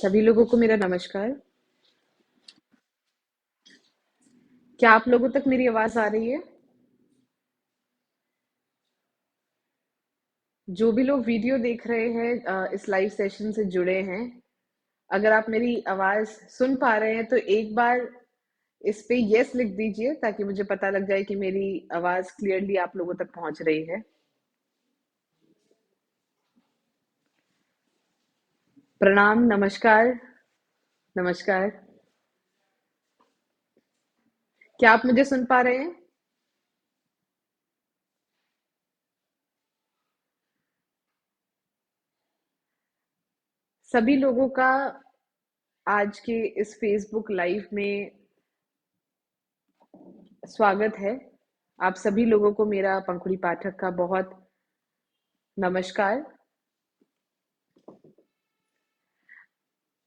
सभी लोगों को मेरा नमस्कार। क्या आप लोगों तक मेरी आवाज आ रही है? जो भी लोग वीडियो देख रहे हैं इस लाइव सेशन से जुड़े हैं, अगर आप मेरी आवाज सुन पा रहे हैं तो एक बार इस पे यस लिख दीजिए ताकि मुझे पता लग जाए कि मेरी आवाज क्लियरली आप लोगों तक पहुंच रही है। प्रणाम, नमस्कार, नमस्कार। क्या आप मुझे सुन पा रहे हैं? सभी लोगों का आज के इस फेसबुक लाइव में स्वागत है। आप सभी लोगों को मेरा पंखुड़ी पाठक का बहुत नमस्कार।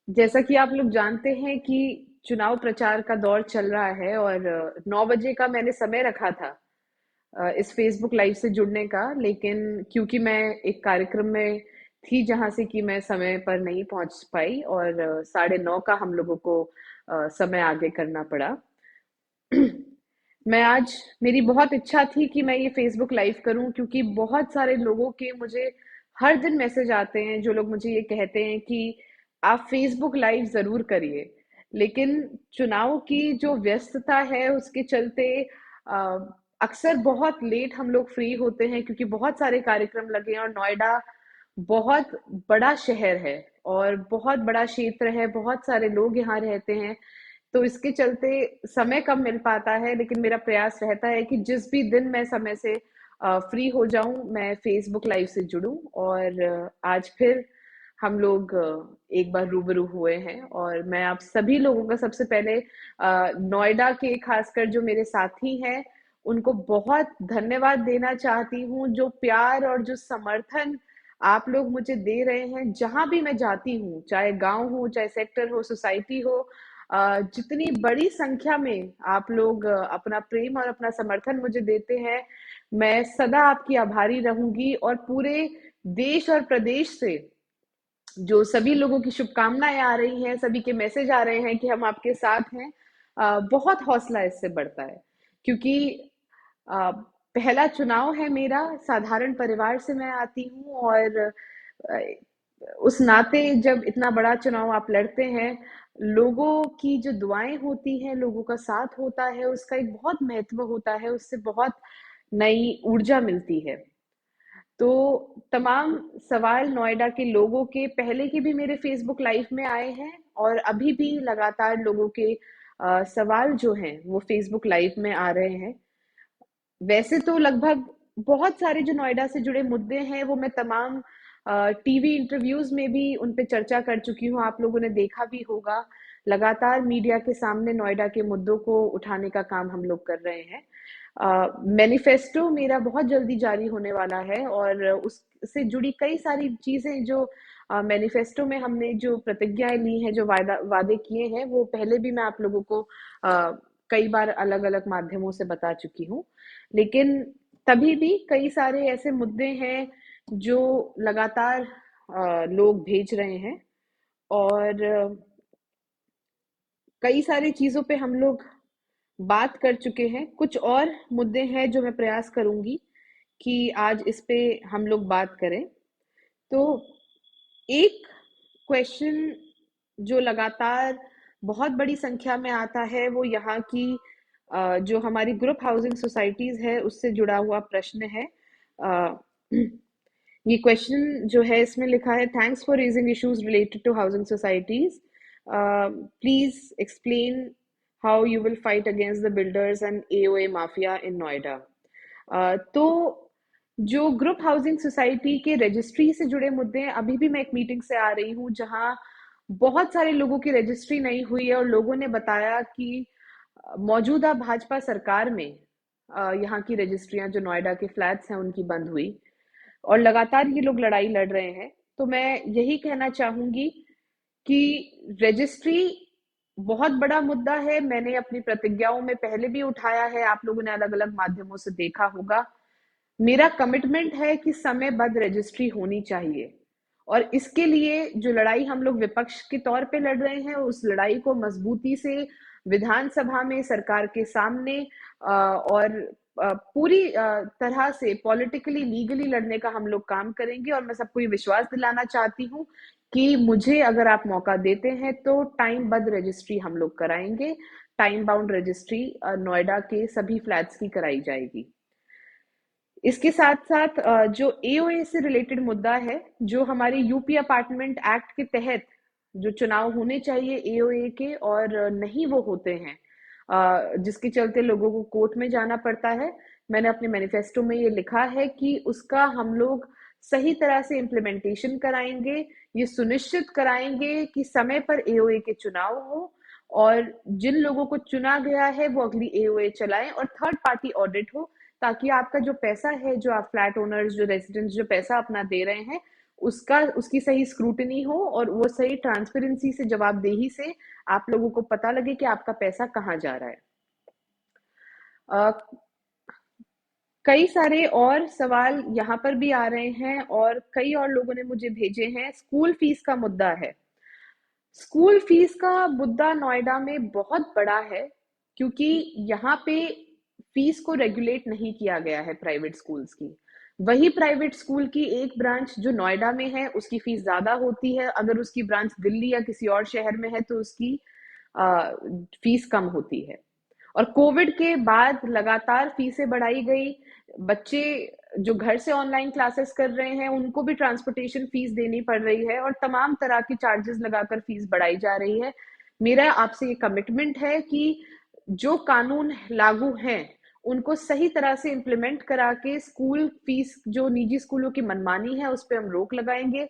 जैसा कि आप लोग जानते हैं कि चुनाव प्रचार का दौर चल रहा है और 9 बजे का मैंने समय रखा था इस फेसबुक लाइव से जुड़ने का, लेकिन क्योंकि मैं एक कार्यक्रम में थी जहां से कि मैं समय पर नहीं पहुंच पाई और 9:30 का हम लोगों को समय आगे करना पड़ा। मैं आज मेरी बहुत इच्छा थी कि मैं ये फेसबुक लाइव करूं क्योंकि बहुत सारे लोगों के मुझे हर दिन मैसेज आते हैं जो लोग मुझे ये कहते हैं कि आप फेसबुक लाइव जरूर करिए, लेकिन चुनाव की जो व्यस्तता है उसके चलते अ, अक्सर बहुत लेट हम लोग फ्री होते हैं क्योंकि बहुत सारे कार्यक्रम लगे हैं और नोएडा बहुत बड़ा शहर है और बहुत बड़ा क्षेत्र है, बहुत सारे लोग यहाँ रहते हैं। तो इसके चलते समय कम मिल पाता है, लेकिन मेरा प्रयास रहता है कि जिस भी दिन मैं समय से फ्री हो जाऊं मैं फेसबुक लाइव से जुड़ूं और आज फिर हम लोग एक बार रूबरू हुए हैं और मैं आप सभी लोगों का सबसे पहले नोएडा के खासकर जो मेरे साथी हैं उनको बहुत धन्यवाद देना चाहती हूँ। जो प्यार और जो समर्थन आप लोग मुझे दे रहे हैं जहां भी मैं जाती हूँ, चाहे गांव हो, चाहे सेक्टर हो, सोसाइटी हो, जितनी बड़ी संख्या में आप लोग अपना प्रेम और अपना समर्थन मुझे देते हैं, मैं सदा आपकी आभारी रहूंगी। और पूरे देश और प्रदेश से जो सभी लोगों की शुभकामनाएं आ रही हैं, सभी के मैसेज आ रहे हैं कि हम आपके साथ हैं, बहुत हौसला इससे बढ़ता है क्योंकि पहला चुनाव है मेरा। साधारण परिवार से मैं आती हूँ और अ, उस नाते जब इतना बड़ा चुनाव आप लड़ते हैं, लोगों की जो दुआएं होती हैं, लोगों का साथ होता है, उसका एक बहुत महत्व होता है, उससे बहुत नई ऊर्जा मिलती है। तो तमाम सवाल नोएडा के लोगों के पहले के भी मेरे फेसबुक लाइव में आए हैं और अभी भी लगातार लोगों के सवाल जो हैं वो फेसबुक लाइव में आ रहे हैं। वैसे तो लगभग बहुत सारे जो नोएडा से जुड़े मुद्दे हैं वो मैं तमाम टीवी इंटरव्यूज में भी उन पे चर्चा कर चुकी हूँ, आप लोगों ने देखा भी होगा। लगातार मीडिया के सामने नोएडा के मुद्दों को उठाने का काम हम लोग कर रहे हैं। मैनिफेस्टो मेरा बहुत जल्दी जारी होने वाला है और उससे जुड़ी कई सारी चीजें जो मैनिफेस्टो में हमने जो प्रतिज्ञाएं ली हैं, जो वादे किए हैं, वो पहले भी मैं आप लोगों को अ, कई बार अलग अलग माध्यमों से बता चुकी हूँ। लेकिन तभी भी कई सारे ऐसे मुद्दे हैं जो लगातार लोग भेज रहे हैं और कई सारी चीजों पे हम लोग बात कर चुके हैं। कुछ और मुद्दे हैं जो मैं प्रयास करूंगी कि आज इस पे हम लोग बात करें। तो एक क्वेश्चन जो लगातार बहुत बड़ी संख्या में आता है वो यहाँ की जो हमारी ग्रुप हाउसिंग सोसाइटीज है उससे जुड़ा हुआ प्रश्न है। अ, ये क्वेश्चन जो है इसमें लिखा है, thanks for raising issues related to housing societies, please explain how you will fight against the builders and AOA mafia in Noida. तो जो ग्रुप हाउसिंग सोसाइटी के रजिस्ट्री से जुड़े मुद्दे हैं, अभी भी मैं एक मीटिंग से आ रही हूँ जहाँ बहुत सारे लोगों की रजिस्ट्री नहीं हुई है और लोगों ने बताया कि मौजूदा भाजपा सरकार में यहाँ की रजिस्ट्रियां जो नोएडा के फ्लैट्स हैं उनकी बंद हुई और लगातार ये लोग लड़ाई लड़ रहे हैं। तो मैं यही कहना चाहूंगी कि रजिस्ट्री बहुत बड़ा मुद्दा है। मैंने अपनी प्रतिज्ञाओं में पहले भी उठाया है, आप लोगों ने अलग अलग माध्यमों से देखा होगा। मेरा कमिटमेंट है कि समयबद्ध रजिस्ट्री होनी चाहिए और इसके लिए जो लड़ाई हम लोग विपक्ष के तौर पे लड़ रहे हैं, उस लड़ाई को मजबूती से विधानसभा में सरकार के सामने और पूरी तरह से पॉलिटिकली लीगली लड़ने का हम लोग काम करेंगे। और मैं सबको ये विश्वास दिलाना चाहती हूँ कि मुझे अगर आप मौका देते हैं तो टाइमबद्ध रजिस्ट्री हम लोग कराएंगे। टाइम बाउंड रजिस्ट्री नोएडा के सभी फ्लैट्स की कराई जाएगी। इसके साथ साथ जो एओए से रिलेटेड मुद्दा है, जो हमारे यूपी अपार्टमेंट एक्ट के तहत जो चुनाव होने चाहिए एओए के और नहीं वो होते हैं, जिसके चलते लोगों को कोर्ट में जाना पड़ता है, मैंने अपने मैनिफेस्टो में ये लिखा है कि उसका हम लोग सही तरह से इम्प्लीमेंटेशन कराएंगे। ये सुनिश्चित कराएंगे कि समय पर एओए के चुनाव हो और जिन लोगों को चुना गया है वो अगली एओए चलाएं और थर्ड पार्टी ऑडिट हो, ताकि आपका जो पैसा है, जो आप फ्लैट ओनर्स, जो रेजिडेंट्स जो पैसा अपना दे रहे हैं, उसकी सही स्क्रूटनी हो और वो सही ट्रांसपेरेंसी से, जवाबदेही से आप लोगों को पता लगे कि आपका पैसा कहाँ जा रहा है। कई सारे और सवाल यहाँ पर भी आ रहे हैं और कई और लोगों ने मुझे भेजे हैं। स्कूल फीस का मुद्दा है। स्कूल फीस का मुद्दा नोएडा में बहुत बड़ा है, क्योंकि यहाँ पे फीस को रेगुलेट नहीं किया गया है प्राइवेट स्कूल्स की। वही प्राइवेट स्कूल की एक ब्रांच जो नोएडा में है उसकी फीस ज्यादा होती है, अगर उसकी ब्रांच दिल्ली या किसी और शहर में है तो उसकी फीस कम होती है। और कोविड के बाद लगातार फीसें बढ़ाई गई। बच्चे जो घर से ऑनलाइन क्लासेस कर रहे हैं उनको भी ट्रांसपोर्टेशन फीस देनी पड़ रही है और तमाम तरह की चार्जेस लगाकर फीस बढ़ाई जा रही है। मेरा आपसे ये कमिटमेंट है कि जो कानून लागू हैं उनको सही तरह से इम्प्लीमेंट करा के स्कूल फीस, जो निजी स्कूलों की मनमानी है, उस पर हम रोक लगाएंगे।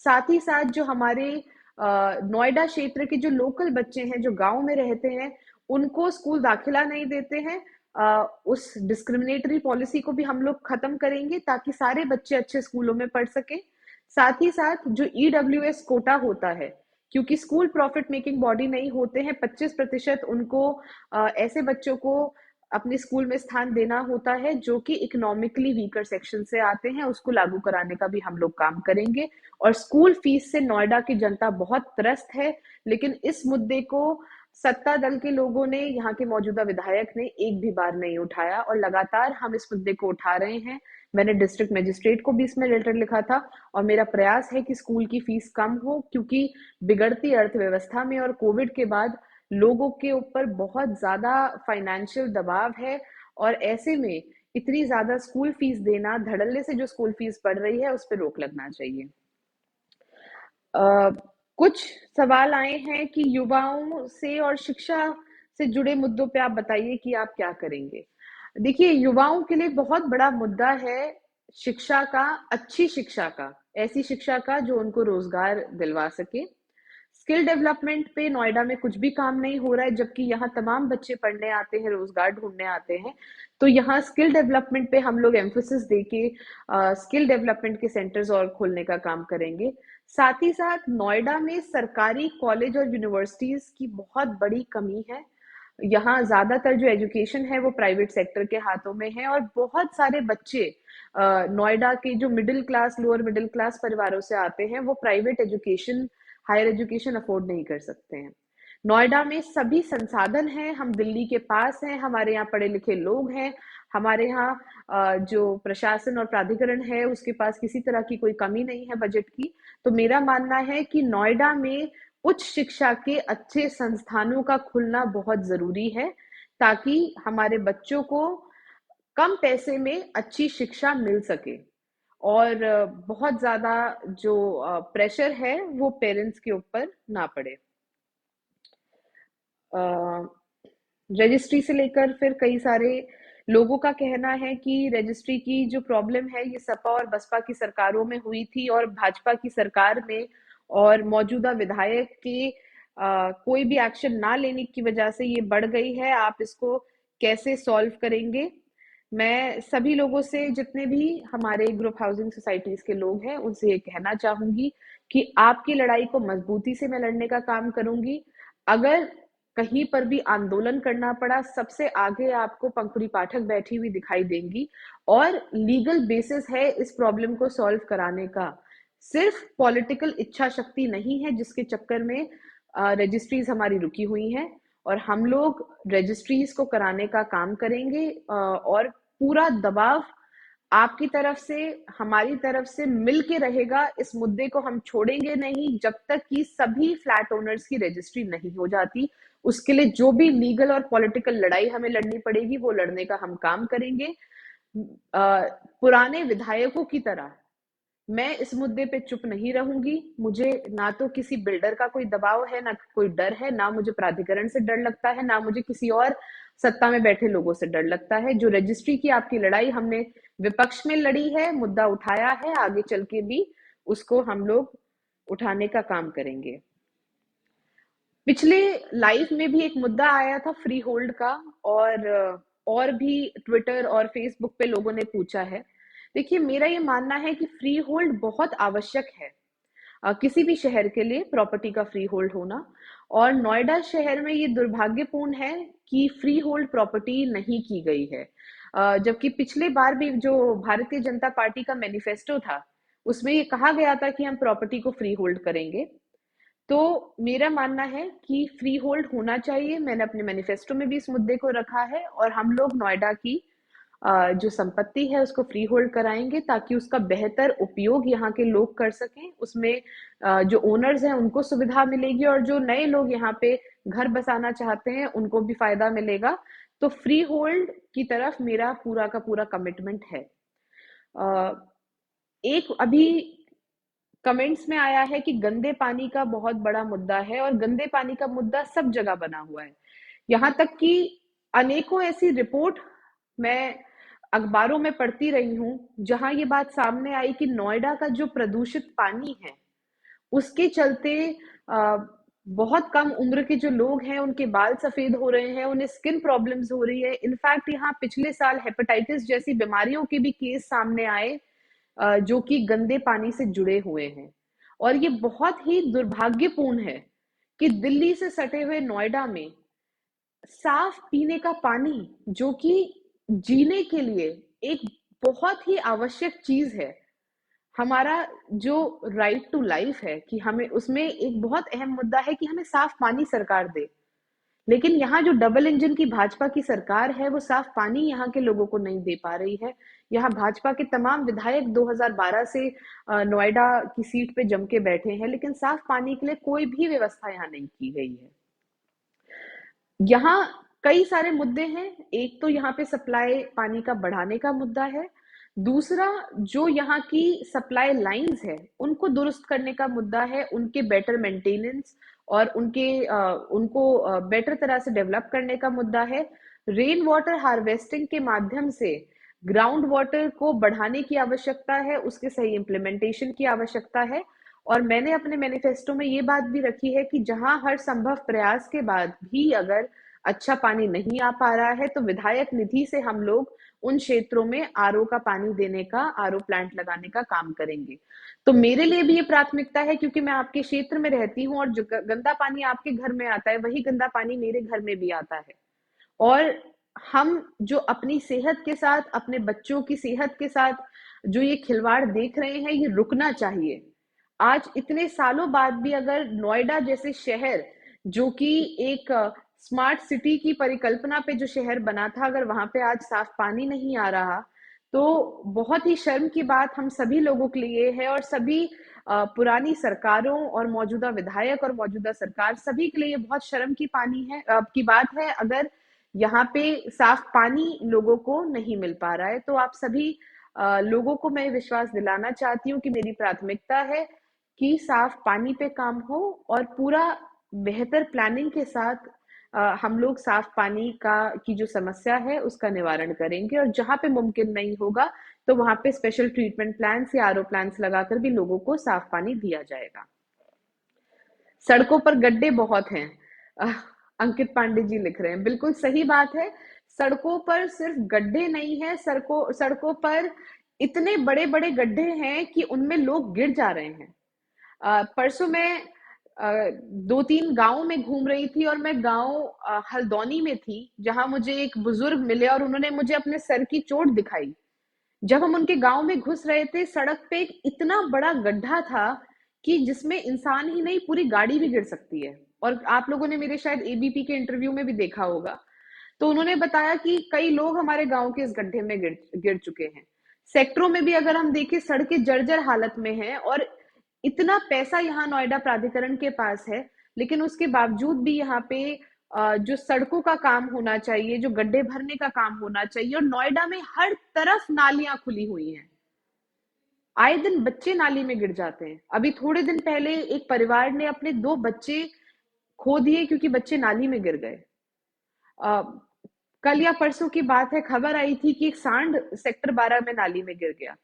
साथ ही साथ जो हमारे नोएडा क्षेत्र के जो लोकल बच्चे हैं, जो गांव में रहते हैं, उनको स्कूल दाखिला नहीं देते हैं, उस डिस्क्रिमिनेटरी पॉलिसी को भी हम लोग खत्म करेंगे ताकि सारे बच्चे अच्छे स्कूलों में पढ़ सके। साथ ही साथ जो ईडब्ल्यूएस कोटा होता है, क्योंकि स्कूल प्रॉफिट मेकिंग बॉडी नहीं होते हैं, 25% उनको ऐसे बच्चों को अपने स्कूल में स्थान देना होता है जो कि इकोनॉमिकली वीकर सेक्शन से आते हैं, उसको लागू कराने का भी हम लोग काम करेंगे। और स्कूल फीस से नोएडा की जनता बहुत त्रस्त है, लेकिन इस मुद्दे को सत्ता दल के लोगों ने, यहाँ के मौजूदा विधायक ने एक भी बार नहीं उठाया और लगातार हम इस मुद्दे को उठा रहे हैं। मैंने डिस्ट्रिक्ट मजिस्ट्रेट को भी इसमें लेटर लिखा था और मेरा प्रयास है कि स्कूल की फीस कम हो, क्योंकि बिगड़ती अर्थव्यवस्था में और कोविड के बाद लोगों के ऊपर बहुत ज्यादा फाइनेंशियल दबाव है और ऐसे में इतनी ज्यादा स्कूल फीस देना, धड़ल्ले से जो स्कूल फीस बढ़ रही है, उस पर रोक लगना चाहिए। कुछ सवाल आए हैं कि युवाओं से और शिक्षा से जुड़े मुद्दों पे आप बताइए कि आप क्या करेंगे। देखिए, युवाओं के लिए बहुत बड़ा मुद्दा है शिक्षा का, अच्छी शिक्षा का, ऐसी शिक्षा का जो उनको रोजगार दिलवा सके। स्किल डेवलपमेंट पे नोएडा में कुछ भी काम नहीं हो रहा है, जबकि यहाँ तमाम बच्चे पढ़ने आते हैं, रोजगार ढूंढने आते हैं। तो यहाँ स्किल डेवलपमेंट पे हम लोग एम्फोसिस देके स्किल डेवलपमेंट के सेंटर्स और खोलने का काम करेंगे। साथ ही साथ नोएडा में सरकारी कॉलेज और यूनिवर्सिटीज की बहुत बड़ी कमी है। यहाँ ज्यादातर जो एजुकेशन है वो प्राइवेट सेक्टर के हाथों में है और बहुत सारे बच्चे नोएडा के जो middle class, lower middle class परिवारों से आते हैं, वो private education, higher education afford नहीं कर सकते हैं। नोएडा में सभी संसाधन हैं, हम दिल्ली के पास हैं, हमारे यहाँ पढ़े लिखे लोग हैं, हमारे यहाँ जो प्रशासन और प्राधिकरण है उसके पास किसी तरह की कोई कमी नहीं है बजट की। तो मेरा मानना है कि नोएडा में उच्च शिक्षा के अच्छे संस्थानों का खुलना बहुत जरूरी है, ताकि हमारे बच्चों को कम पैसे में अच्छी शिक्षा मिल सके और बहुत ज्यादा जो प्रेशर है वो पेरेंट्स के ऊपर ना पड़े। रजिस्ट्री से लेकर फिर कई सारे लोगों का कहना है कि रजिस्ट्री की जो प्रॉब्लम है ये सपा और बसपा की सरकारों में हुई थी और भाजपा की सरकार में और मौजूदा विधायक के कोई भी एक्शन ना लेने की वजह से ये बढ़ गई है। आप इसको कैसे सॉल्व करेंगे? मैं सभी लोगों से, जितने भी हमारे ग्रुप हाउसिंग सोसाइटीज के लोग हैं, उनसे ये कहना चाहूंगी कि आपकी लड़ाई को मजबूती से मैं लड़ने का काम करूंगी। अगर कहीं पर भी आंदोलन करना पड़ा, सबसे आगे आपको पंखुड़ी पाठक बैठी हुई दिखाई देंगी और लीगल बेसिस है इस प्रॉब्लम को सॉल्व कराने का। सिर्फ पॉलिटिकल इच्छा शक्ति नहीं है जिसके चक्कर में रजिस्ट्रीज हमारी रुकी हुई हैं, और हम लोग रजिस्ट्रीज को कराने का काम करेंगे, और पूरा दबाव आपकी तरफ से, हमारी तरफ से मिलके रहेगा। इस मुद्दे को हम छोड़ेंगे नहीं जब तक कि सभी फ्लैट ओनर्स की रजिस्ट्री नहीं हो जाती। उसके लिए जो भी लीगल और पॉलिटिकल लड़ाई हमें लड़नी पड़ेगी वो लड़ने का हम काम करेंगे। पुराने विधायकों की तरह मैं इस मुद्दे पे चुप नहीं रहूंगी। मुझे ना तो किसी बिल्डर का कोई दबाव है, ना कोई डर है, ना मुझे प्राधिकरण से डर लगता है, ना मुझे किसी और सत्ता में बैठे लोगों से डर लगता है। जो रजिस्ट्री की आपकी लड़ाई हमने विपक्ष में लड़ी है, मुद्दा उठाया है, आगे चल के भी उसको हम लोग उठाने का काम करेंगे। पिछले लाइव में भी एक मुद्दा आया था फ्री होल्ड का, और भी ट्विटर और फेसबुक पे लोगों ने पूछा है। देखिए, मेरा ये मानना है कि फ्री होल्ड बहुत आवश्यक है किसी भी शहर के लिए, प्रॉपर्टी का फ्री होल्ड होना। और नोएडा शहर में ये दुर्भाग्यपूर्ण है कि फ्री होल्ड प्रॉपर्टी नहीं की गई है, जबकि पिछले बार भी जो भारतीय जनता पार्टी का मैनिफेस्टो था उसमें ये कहा गया था कि हम प्रॉपर्टी को फ्री होल्ड करेंगे। तो मेरा मानना है कि फ्री होल्ड होना चाहिए। मैंने अपने मैनिफेस्टो में भी इस मुद्दे को रखा है, और हम लोग नोएडा की जो संपत्ति है उसको फ्री होल्ड कराएंगे ताकि उसका बेहतर उपयोग यहाँ के लोग कर सकें। उसमें जो ओनर्स हैं उनको सुविधा मिलेगी, और जो नए लोग यहाँ पे घर बसाना चाहते हैं उनको भी फायदा मिलेगा। तो फ्री होल्ड की तरफ मेरा पूरा का पूरा कमिटमेंट है। एक अभी कमेंट्स में आया है कि गंदे पानी का बहुत बड़ा मुद्दा है, और गंदे पानी का मुद्दा सब जगह बना हुआ है। यहाँ तक कि अनेकों ऐसी रिपोर्ट मैं अखबारों में पढ़ती रही हूँ जहां ये बात सामने आई कि नोएडा का जो प्रदूषित पानी है उसके चलते बहुत कम उम्र के जो लोग हैं उनके बाल सफेद हो रहे हैं, उन्हें स्किन प्रॉब्लम्स हो रही है। इनफैक्ट यहाँ पिछले साल हेपेटाइटिस जैसी बीमारियों के भी केस सामने आए जो कि गंदे पानी से जुड़े हुए हैं। और ये बहुत ही दुर्भाग्यपूर्ण है कि दिल्ली से सटे हुए नोएडा में साफ पीने का पानी, जो कि जीने के लिए एक बहुत ही आवश्यक चीज है, हमारा जो राइट टू लाइफ है, कि हमें उसमें एक बहुत अहम मुद्दा है कि हमें साफ पानी सरकार दे। लेकिन यहाँ जो डबल इंजन की भाजपा की सरकार है वो साफ पानी यहाँ के लोगों को नहीं दे पा रही है। यहाँ भाजपा के तमाम विधायक 2012 से नोएडा की सीट पे जम के बैठे हैं, लेकिन साफ पानी के लिए कोई भी व्यवस्था यहाँ नहीं की गई है। यहाँ कई सारे मुद्दे हैं। एक तो यहाँ पे सप्लाई पानी का बढ़ाने का मुद्दा है। दूसरा, जो यहाँ की सप्लाई लाइंस है उनको दुरुस्त करने का मुद्दा है, उनके बेटर मेंटेनेंस और उनको बेटर तरह से डेवलप करने का मुद्दा है। रेन वाटर हार्वेस्टिंग के माध्यम से ग्राउंड वाटर को बढ़ाने की आवश्यकता है, उसके सही इम्प्लीमेंटेशन की आवश्यकता है। और मैंने अपने मैनिफेस्टो में ये बात भी रखी है कि जहां हर संभव प्रयास के बाद भी अगर अच्छा पानी नहीं आ पा रहा है तो विधायक निधि से हम लोग उन क्षेत्रों में आरओ का पानी देने का, आरओ प्लांट लगाने का काम करेंगे। तो मेरे लिए भी ये प्राथमिकता है, क्योंकि मैं आपके क्षेत्र में रहती हूँ और जो गंदा पानी आपके घर में आता है वही गंदा पानी मेरे घर में भी आता है। और हम जो अपनी सेहत के साथ, अपने बच्चों की सेहत के साथ जो ये खिलवाड़ देख रहे हैं ये रुकना चाहिए। आज इतने सालों बाद भी अगर नोएडा जैसे शहर, जो कि एक स्मार्ट सिटी की परिकल्पना पे जो शहर बना था, अगर वहां पे आज साफ पानी नहीं आ रहा तो बहुत ही शर्म की बात हम सभी लोगों के लिए है। और सभी पुरानी सरकारों और मौजूदा विधायक और मौजूदा सरकार सभी के लिए ये बहुत शर्म की पानी है की बात है अगर यहाँ पे साफ पानी लोगों को नहीं मिल पा रहा है। तो आप सभी लोगों को मैं विश्वास दिलाना चाहती हूँ कि मेरी प्राथमिकता है कि साफ पानी पे काम हो, और पूरा बेहतर प्लानिंग के साथ हम लोग साफ पानी का की जो समस्या है उसका निवारण करेंगे। और जहां पे मुमकिन नहीं होगा तो वहां पे स्पेशल ट्रीटमेंट प्लान्स या आरओ प्लान्स लगाकर भी लोगों को साफ पानी दिया जाएगा। सड़कों पर गड्ढे बहुत हैं, अंकित पांडे जी लिख रहे हैं, बिल्कुल सही बात है। सड़कों पर सिर्फ गड्ढे नहीं है, सड़कों पर इतने बड़े बड़े गड्ढे हैं कि उनमें लोग गिर जा रहे हैं। परसों मैं 2-3 गांव में घूम रही थी, और मैं गांव हल्द्वानी में थी जहां मुझे एक बुजुर्ग मिले और उन्होंने मुझे अपने सर की चोट दिखाई जब हम उनके गांव में घुस रहे थे, सड़क पे एक इतना बड़ा गड्ढा था कि जिसमें इंसान ही नहीं पूरी गाड़ी भी गिर सकती है। और आप लोगों ने मेरे शायद एबीपी के इंटरव्यू में भी देखा होगा। तो उन्होंने बताया कि कई लोग हमारे गांव के इस गड्ढे में गिर गिर चुके हैं। सेक्टरों में भी अगर हम देखें, सड़कें जर्जर हालत में हैं, और इतना पैसा यहाँ नोएडा प्राधिकरण के पास है, लेकिन उसके बावजूद भी यहाँ पे जो सड़कों का काम होना चाहिए, जो गड्ढे भरने का काम होना चाहिए, और नोएडा में हर तरफ नालियां खुली हुई हैं। आए दिन बच्चे नाली में गिर जाते हैं। अभी थोड़े दिन पहले एक परिवार ने अपने 2 बच्चे खो दिए क्योंकि बच्चे नाली में गिर गए। अ, कल या परसों की बात है, खबर आई थी कि एक सांड सेक्टर 12 में नाली में गिर गया।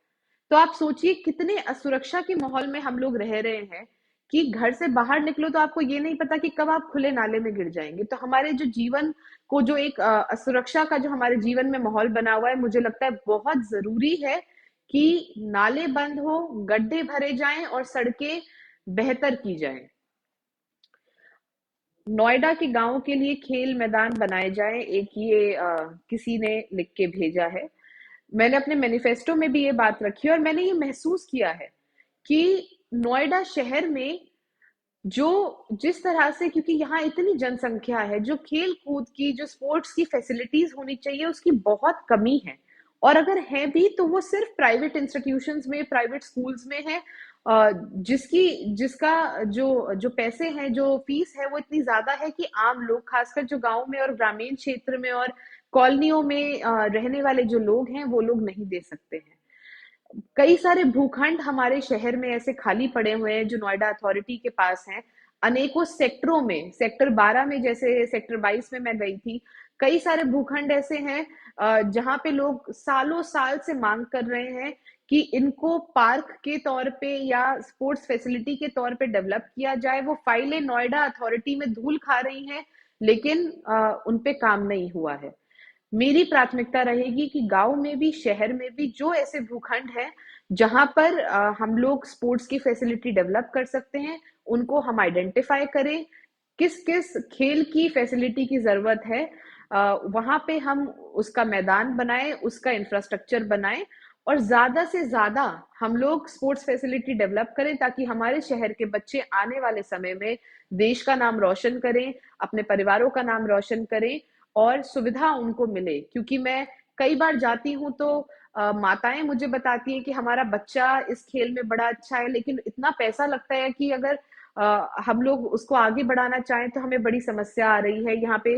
तो आप सोचिए कितने असुरक्षा के माहौल में हम लोग रह रहे हैं कि घर से बाहर निकलो तो आपको ये नहीं पता कि कब आप खुले नाले में गिर जाएंगे। तो हमारे जो जीवन को, जो एक असुरक्षा का जो हमारे जीवन में माहौल बना हुआ है, मुझे लगता है बहुत जरूरी है कि नाले बंद हो, गड्ढे भरे जाएं और सड़कें बेहतर की जाएं। नोएडा के गांवों के लिए खेल मैदान बनाए जाएं, एक ये किसी ने लिख के भेजा है। मैंने अपने मैनिफेस्टो में भी ये बात रखी है, और मैंने ये महसूस किया है कि नोएडा शहर में जो जिस तरह से, क्योंकि यहाँ इतनी जनसंख्या है, जो खेल कूद की, जो स्पोर्ट्स की फैसिलिटीज होनी चाहिए, उसकी बहुत कमी है। और अगर है भी तो वो सिर्फ प्राइवेट इंस्टीट्यूशंस में, प्राइवेट स्कूल्स में है। जिसकी जिसका जो जो पैसे हैं, जो फीस है, वो इतनी ज्यादा है कि आम लोग, खासकर जो गांव में और ग्रामीण क्षेत्र में और कॉलोनियों में रहने वाले जो लोग हैं, वो लोग नहीं दे सकते हैं। कई सारे भूखंड हमारे शहर में ऐसे खाली पड़े हुए हैं जो नोएडा अथॉरिटी के पास हैं। अनेकों सेक्टरों में, सेक्टर 12 में, जैसे सेक्टर 22 में मैं गई थी, कई सारे भूखंड ऐसे हैं जहां पे लोग सालों साल से मांग कर रहे हैं कि इनको पार्क के तौर पे या स्पोर्ट्स फैसिलिटी के तौर पे डेवलप किया जाए। वो फाइलें नोएडा अथॉरिटी में धूल खा रही हैं, लेकिन उन पे काम नहीं हुआ है। मेरी प्राथमिकता रहेगी कि गांव में भी, शहर में भी, जो ऐसे भूखंड हैं जहां पर हम लोग स्पोर्ट्स की फैसिलिटी डेवलप कर सकते हैं, उनको हम आइडेंटिफाई करें। किस किस खेल की फैसिलिटी की जरूरत है, वहां पे हम उसका मैदान बनाएं, उसका इंफ्रास्ट्रक्चर बनाएं, और ज्यादा से ज्यादा हम लोग स्पोर्ट्स फैसिलिटी डेवलप करें, ताकि हमारे शहर के बच्चे आने वाले समय में देश का नाम रोशन करें, अपने परिवारों का नाम रोशन करें, और सुविधा उनको मिले। क्योंकि मैं कई बार जाती हूँ तो माताएं मुझे बताती हैं कि हमारा बच्चा इस खेल में बड़ा अच्छा है, लेकिन इतना पैसा लगता है कि अगर हम लोग उसको आगे बढ़ाना चाहें तो हमें बड़ी समस्या आ रही है। यहाँ पे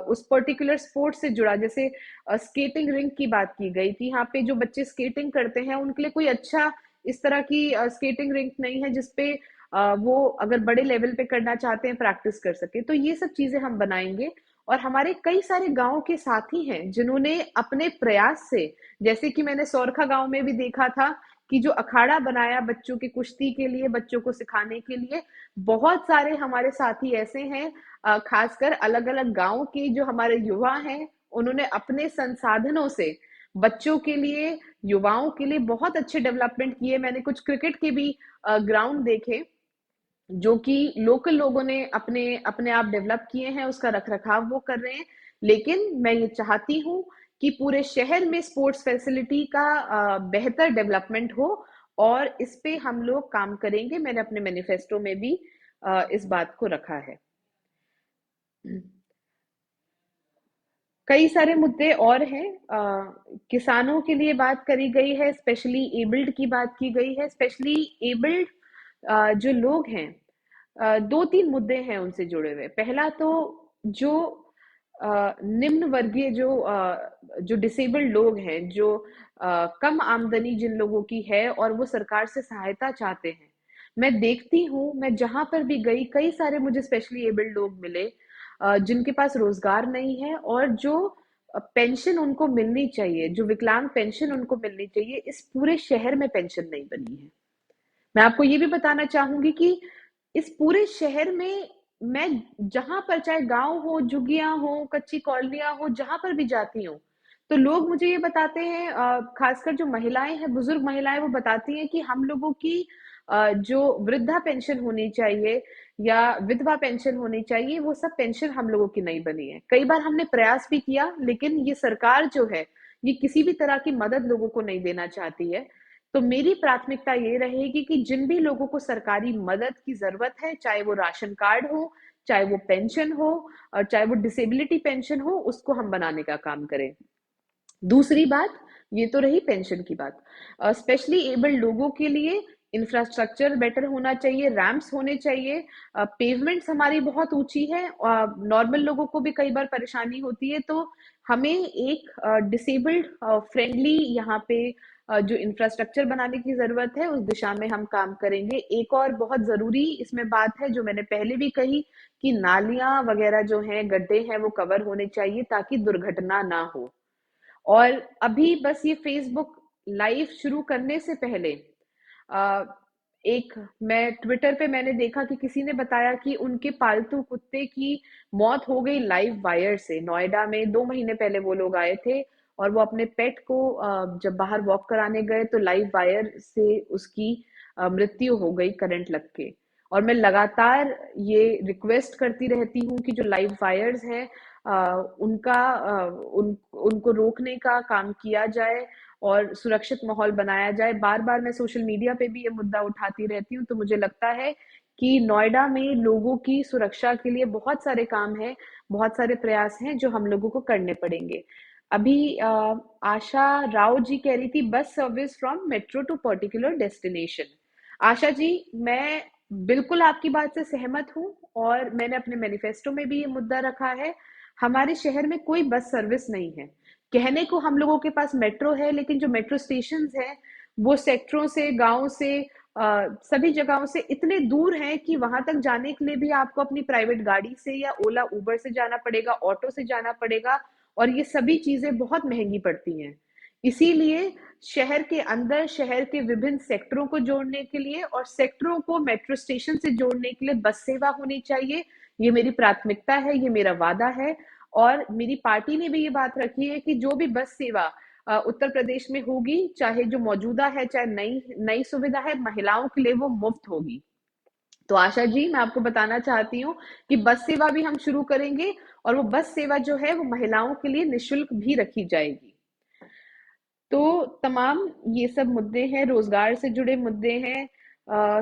उस पर्टिकुलर स्पोर्ट से जुड़ा, जैसे स्केटिंग रिंक की बात की गई थी, यहाँ पे जो बच्चे स्केटिंग करते हैं उनके लिए कोई अच्छा इस तरह की स्केटिंग रिंक नहीं है जिसपे वो अगर बड़े लेवल पे करना चाहते हैं प्रैक्टिस कर सके। तो ये सब चीजें हम बनाएंगे। और हमारे कई सारे गांव के साथी हैं जिन्होंने अपने प्रयास से, जैसे कि मैंने सौरखा गांव में भी देखा था कि जो अखाड़ा बनाया बच्चों की कुश्ती के लिए, बच्चों को सिखाने के लिए, बहुत सारे हमारे साथी ऐसे हैं, खासकर अलग अलग गांव के जो हमारे युवा हैं, उन्होंने अपने संसाधनों से बच्चों के लिए, युवाओं के लिए बहुत अच्छे डेवलपमेंट किए। मैंने कुछ क्रिकेट के भी ग्राउंड देखे जो कि लोकल लोगों ने अपने अपने आप डेवलप किए हैं, उसका रखरखाव वो कर रहे हैं। लेकिन मैं ये चाहती हूँ कि पूरे शहर में स्पोर्ट्स फैसिलिटी का बेहतर डेवलपमेंट हो, और इस पे हम लोग काम करेंगे। मैंने अपने मैनिफेस्टो में भी इस बात को रखा है। कई सारे मुद्दे और हैं। किसानों के लिए बात करी गई है, स्पेशली एबल्ड की बात की गई है। स्पेशली एबल्ड जो लोग हैं, 2-3 मुद्दे हैं उनसे जुड़े हुए। पहला तो जो निम्न वर्गीय, जो डिसेबल्ड लोग हैं, जो कम आमदनी जिन लोगों की है और वो सरकार से सहायता चाहते हैं, मैं देखती हूँ, मैं जहां पर भी गई, कई सारे मुझे स्पेशली एबल्ड लोग मिले जिनके पास रोजगार नहीं है, और जो पेंशन उनको मिलनी चाहिए, जो विकलांग पेंशन उनको मिलनी चाहिए, इस पूरे शहर में पेंशन नहीं बनी है। मैं आपको ये भी बताना चाहूंगी कि इस पूरे शहर में, मैं जहां पर, चाहे गांव हो, झुग्गियां हो, कच्ची कॉलोनियां हो, जहां पर भी जाती हूँ, तो लोग मुझे ये बताते हैं, खासकर जो महिलाएं हैं, बुजुर्ग महिलाएं, वो बताती हैं कि हम लोगों की जो वृद्धा पेंशन होनी चाहिए या विधवा पेंशन होनी चाहिए, वो सब पेंशन हम लोगों की नहीं बनी है। कई बार हमने प्रयास भी किया, लेकिन ये सरकार जो है, ये किसी भी तरह की मदद लोगों को नहीं देना चाहती है। तो मेरी प्राथमिकता ये रहेगी कि जिन भी लोगों को सरकारी मदद की ज़रूरत है, चाहे वो राशन कार्ड हो, चाहे वो पेंशन हो और चाहे वो डिसेबिलिटी पेंशन हो, उसको हम बनाने का काम करें। दूसरी बात, ये तो रही पेंशन की बात। स्पेशली एबल्ड लोगों के लिए इंफ्रास्ट्रक्चर बेटर होना चाहिए, रैंप्स होने चाहिए। पेवमेंट्स हमारी बहुत ऊंची है, नॉर्मल लोगों को भी कई बार परेशानी होती है, तो हमें एक डिसेबल्ड फ्रेंडली यहाँ पे जो इंफ्रास्ट्रक्चर बनाने की जरूरत है, उस दिशा में हम काम करेंगे। एक और बहुत जरूरी इसमें बात है जो मैंने पहले भी कही कि नालियां वगैरह जो हैं, गड्ढे हैं, वो कवर होने चाहिए ताकि दुर्घटना ना हो। और अभी बस ये फेसबुक लाइव शुरू करने से पहले अ, एक मैं ट्विटर पे मैंने देखा कि किसी ने बताया कि उनके पालतू कुत्ते की मौत हो गई लाइव वायर से। नोएडा में 2 महीने पहले वो लोग आए थे और वो अपने पेट को जब बाहर वॉक कराने गए तो लाइव वायर से उसकी मृत्यु हो गई करंट लग के। और मैं लगातार ये रिक्वेस्ट करती रहती हूँ कि जो लाइव वायर्स हैं उनको रोकने का काम किया जाए और सुरक्षित माहौल बनाया जाए। बार बार मैं सोशल मीडिया पे भी ये मुद्दा उठाती रहती हूँ, तो मुझे लगता है कि नोएडा में लोगों की सुरक्षा के लिए बहुत सारे काम हैं, बहुत सारे प्रयास हैं जो हम लोगों को करने पड़ेंगे। अभी आशा राव जी कह रही थी bus service from metro to particular destination. Asha ji, मैं बिल्कुल आपकी बात से सहमत हूँ और मैंने अपने मैनिफेस्टो में भी ये मुद्दा रखा है। हमारे शहर में कोई बस सर्विस नहीं है। कहने को हम लोगों के पास मेट्रो है, लेकिन जो मेट्रो स्टेशन हैं वो सेक्टरों से, गांव से, सभी जगहों से इतने दूर हैं कि वहां तक जाने के लिए भी आपको अपनी प्राइवेट गाड़ी से या ओला उबर से जाना पड़ेगा, ऑटो से जाना पड़ेगा, और ये सभी चीजें बहुत महंगी पड़ती हैं। इसीलिए शहर के अंदर शहर के विभिन्न सेक्टरों को जोड़ने के लिए और सेक्टरों को मेट्रो स्टेशन से जोड़ने के लिए बस सेवा होनी चाहिए। ये मेरी प्राथमिकता है, ये मेरा वादा है। और मेरी पार्टी ने भी ये बात रखी है कि जो भी बस सेवा उत्तर प्रदेश में होगी, चाहे जो मौजूदा है, चाहे नई नई सुविधा है, महिलाओं के लिए वो मुफ्त होगी। तो आशा जी, मैं आपको बताना चाहती हूँ कि बस सेवा भी हम शुरू करेंगे और वो बस सेवा जो है वो महिलाओं के लिए निशुल्क भी रखी जाएगी। तो तमाम ये सब मुद्दे हैं, रोजगार से जुड़े मुद्दे हैं,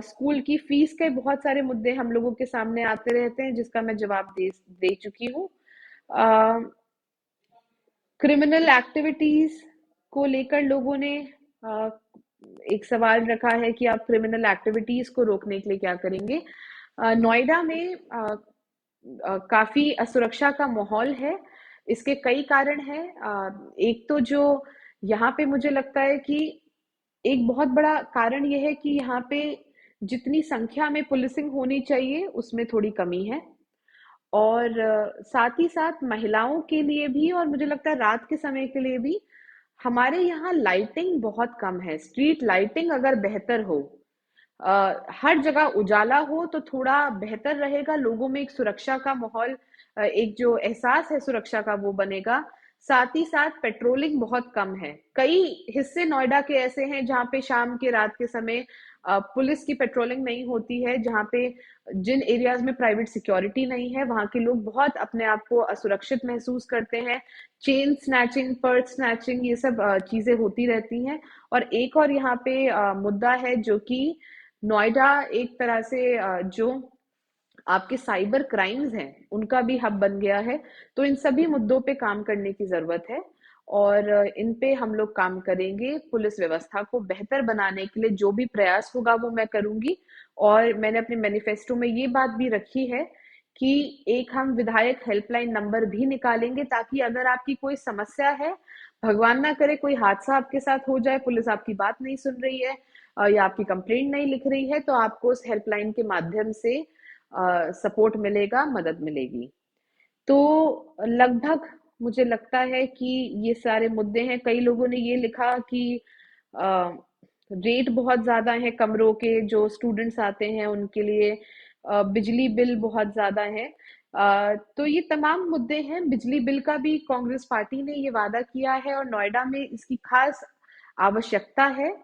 स्कूल की फीस के बहुत सारे मुद्दे हम लोगों के सामने आते रहते हैं जिसका मैं जवाब दे दे चुकी हूँ। क्रिमिनल एक्टिविटीज को लेकर लोगों ने अ, एक सवाल रखा है कि आप क्रिमिनल एक्टिविटीज को रोकने के लिए क्या करेंगे। नोएडा में काफी असुरक्षा का माहौल है। इसके कई कारण हैं। एक तो जो यहाँ पे मुझे लगता है कि एक बहुत बड़ा कारण यह है कि यहाँ पे जितनी संख्या में पुलिसिंग होनी चाहिए उसमें थोड़ी कमी है। और साथ ही साथ महिलाओं के लिए भी, और मुझे लगता है रात के समय के लिए भी, हमारे यहाँ लाइटिंग बहुत कम है। स्ट्रीट लाइटिंग अगर बेहतर हो, हर जगह उजाला हो तो थोड़ा बेहतर रहेगा। लोगों में एक सुरक्षा का माहौल, एक जो एहसास है सुरक्षा का, वो बनेगा। साथ ही साथ पेट्रोलिंग बहुत कम है। कई हिस्से नोएडा के ऐसे हैं जहाँ पे शाम के, रात के समय पुलिस की पेट्रोलिंग नहीं होती है, जहाँ पे जिन एरियाज में प्राइवेट सिक्योरिटी नहीं है वहां के लोग बहुत अपने आप को असुरक्षित महसूस करते हैं। चेन स्नैचिंग, पर्स स्नैचिंग, ये सब चीजें होती रहती हैं। और एक और यहाँ पे मुद्दा है जो कि नोएडा एक तरह से जो आपके साइबर क्राइम्स हैं उनका भी हब बन गया है। तो इन सभी मुद्दों पे काम करने की जरूरत है और इन पे हम लोग काम करेंगे। पुलिस व्यवस्था को बेहतर बनाने के लिए जो भी प्रयास होगा वो मैं करूंगी। और मैंने अपने मैनिफेस्टो में ये बात भी रखी है कि एक हम विधायक हेल्पलाइन नंबर भी निकालेंगे, ताकि अगर आपकी कोई समस्या है, भगवान ना करे कोई हादसा आपके साथ हो जाए, पुलिस आपकी बात नहीं सुन रही है या आपकी कंप्लेंट नहीं लिख रही है, तो आपको उस हेल्पलाइन के माध्यम से सपोर्ट मिलेगा, मदद मिलेगी। तो लगभग मुझे लगता है कि ये सारे मुद्दे हैं। कई लोगों ने ये लिखा कि रेट बहुत ज्यादा है कमरों के, जो स्टूडेंट्स आते हैं उनके लिए बिजली बिल बहुत ज्यादा है। तो ये तमाम मुद्दे हैं। बिजली बिल का भी कांग्रेस पार्टी ने ये वादा किया है और नोएडा में इसकी खास आवश्यकता है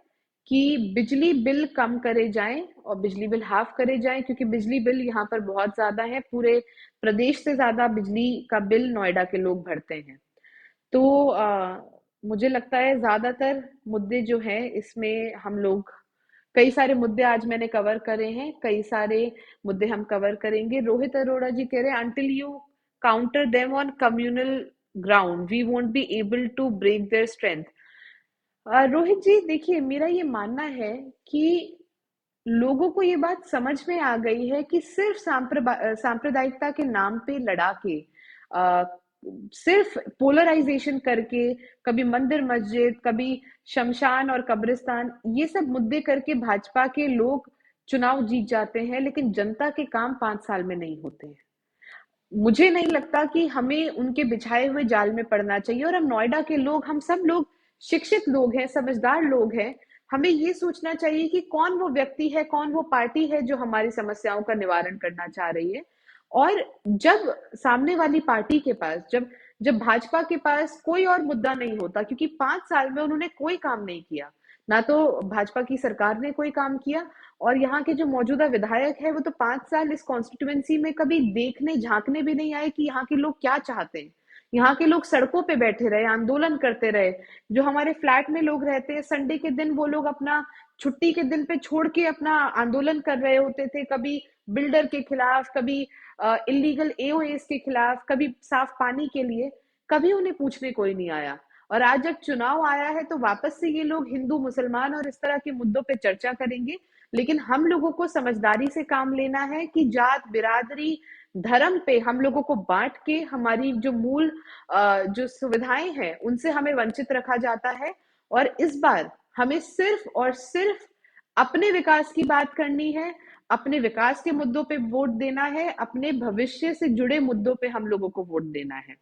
कि बिजली बिल कम करे जाएं और बिजली बिल हाफ करे जाएं, क्योंकि बिजली बिल यहाँ पर बहुत ज्यादा है। पूरे प्रदेश से ज्यादा बिजली का बिल नोएडा के लोग भरते हैं। तो मुझे लगता है ज्यादातर मुद्दे जो हैं इसमें हम लोग, कई सारे मुद्दे आज मैंने कवर करे हैं, कई सारे मुद्दे हम कवर करेंगे। रोहित अरोड़ा जी कह रहे हैं until you counter them on communal ground we won't be able to break their strength। Rohit जी देखिए, मेरा ये मानना है कि लोगों को ये बात समझ में आ गई है कि सिर्फ सांप्रदायिकता के नाम पे लड़ा के, आ, सिर्फ पोलराइजेशन करके, कभी मंदिर मस्जिद, कभी शमशान और कब्रिस्तान, ये सब मुद्दे करके भाजपा के लोग चुनाव जीत जाते हैं, लेकिन जनता के काम 5 साल में नहीं होते हैं। मुझे नहीं लगता कि हमें उनके बिछाए हुए जाल में पड़ना चाहिए। और हम नोएडा के लोग, हम सब लोग शिक्षित लोग हैं, समझदार लोग हैं। हमें ये सोचना चाहिए कि कौन वो व्यक्ति है, कौन वो पार्टी है जो हमारी समस्याओं का निवारण करना चाह रही है। और जब सामने वाली पार्टी के पास, जब जब भाजपा के पास कोई और मुद्दा नहीं होता, क्योंकि 5 साल में उन्होंने कोई काम नहीं किया, ना तो भाजपा की सरकार ने कोई काम किया, और यहाँ के जो मौजूदा विधायक है वो तो 5 साल इस कॉन्स्टिट्यूएंसी में कभी देखने झांकने भी नहीं आए कि यहाँ के लोग क्या चाहते हैं। यहाँ के लोग सड़कों पे बैठे रहे, आंदोलन करते रहे। जो हमारे फ्लैट में लोग रहते हैं, संडे के दिन वो लोग अपना छुट्टी के दिन पे छोड़ के अपना आंदोलन कर रहे होते थे, कभी बिल्डर के खिलाफ, कभी इलीगल एओएस के खिलाफ, कभी साफ पानी के लिए। कभी उन्हें पूछने कोई नहीं आया। और आज जब चुनाव आया है तो वापस से ये लोग हिंदू मुसलमान और इस तरह के मुद्दों पे चर्चा करेंगे। लेकिन हम लोगों को समझदारी से काम लेना है कि जात बिरादरी धर्म पे हम लोगों को बांट के हमारी जो मूल जो सुविधाएं हैं उनसे हमें वंचित रखा जाता है। और इस बार हमें सिर्फ और सिर्फ अपने विकास की बात करनी है, अपने विकास के मुद्दों पे वोट देना है, अपने भविष्य से जुड़े मुद्दों पे हम लोगों को वोट देना है।